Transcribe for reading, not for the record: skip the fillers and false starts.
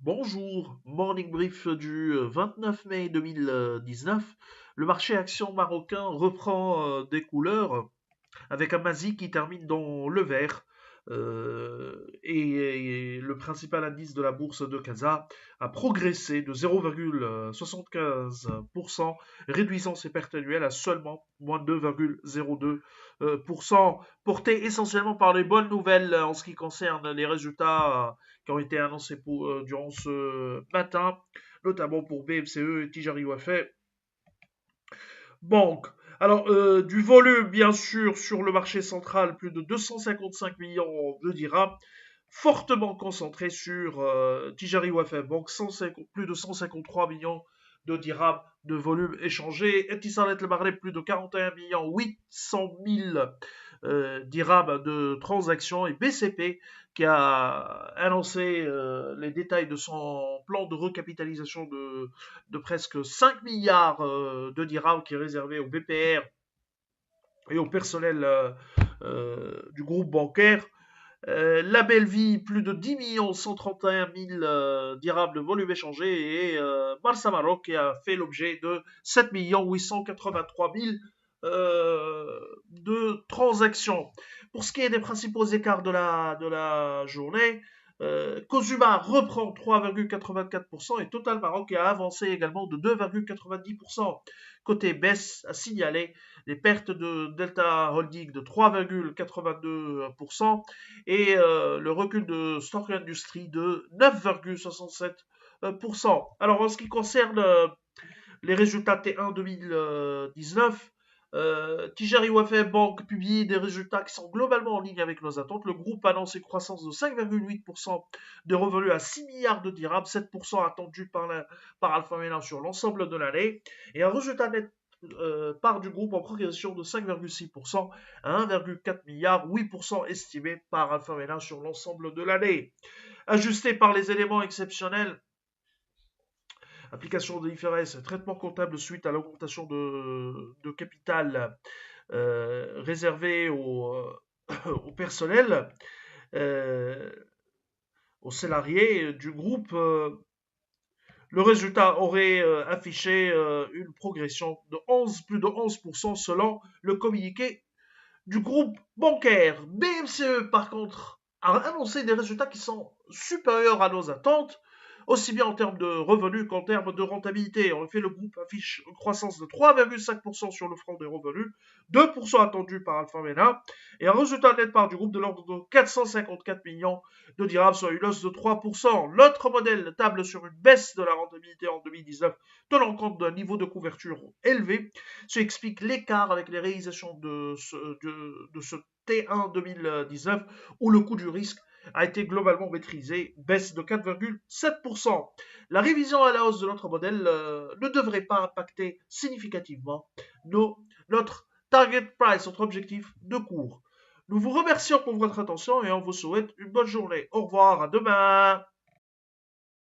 Bonjour, morning brief du 29 mai 2019. Le marché action marocain reprend des couleurs avec un Mazi qui termine dans le vert. Et le principal indice de la bourse de Casa a progressé de 0,75%, réduisant ses pertes annuelles à seulement moins 2,02%, porté essentiellement par les bonnes nouvelles en ce qui concerne les résultats qui ont été annoncés durant ce matin, notamment pour BMCE et Tijari Wafé Banque. Alors, du volume, bien sûr, sur le marché central, plus de 255 millions de dirhams, fortement concentré sur Tijari Wafé Bank, plus de 153 millions de dirhams de volume échangé. Etisalat Le Maghreb, plus de 41 millions 800 000 dirhams de transactions. Et BCP, qui a annoncé les détails de son plan de recapitalisation de presque 5 milliards de dirhams qui est réservé au BPR et au personnel du groupe bancaire. La belle vie, plus de 10 131 000 dirhams de volume échangé et Barça Maroc qui a fait l'objet de 7 883 000 de transactions. Pour ce qui est des principaux écarts de la journée, Cosuma reprend 3,84% et Total Maroc a avancé également de 2,90%. Côté baisse, à signaler les pertes de Delta Holding de 3,82% et le recul de Stark Industries de 9,67%. Alors en ce qui concerne les résultats T1 2019, Tijari Wafé Bank publie des résultats qui sont globalement en ligne avec nos attentes. Le groupe annonce une croissance de 5,8% de revenus à 6 milliards de dirhams, 7% attendu par Alpha Mena sur l'ensemble de l'année, et un résultat net part du groupe en progression de 5,6% à 1,4 milliard, 8% estimé par Alpha Mena sur l'ensemble de l'année. Ajusté par les éléments exceptionnels, application de l'IFRS, traitement comptable suite à l'augmentation de capital réservé au personnel, euh, aux salariés du groupe, le résultat aurait affiché une progression de plus de 11% selon le communiqué du groupe bancaire. BMCE, par contre, a annoncé des résultats qui sont supérieurs à nos attentes, aussi bien en termes de revenus qu'en termes de rentabilité. En effet, le groupe affiche une croissance de 3,5% sur le front des revenus, 2% attendu par Alpha Mena, et un résultat net part du groupe de l'ordre de 454 millions de dirhams, soit une hausse de 3%. L'autre modèle table sur une baisse de la rentabilité en 2019, tenant compte d'un niveau de couverture élevé. Ce explique l'écart avec les réalisations de ce T1 2019 où le coût du risque a été globalement maîtrisé, baisse de 4,7%. La révision à la hausse de notre modèle ne devrait pas impacter significativement notre target price, notre objectif de cours. Nous vous remercions pour votre attention et on vous souhaite une bonne journée. Au revoir, à demain.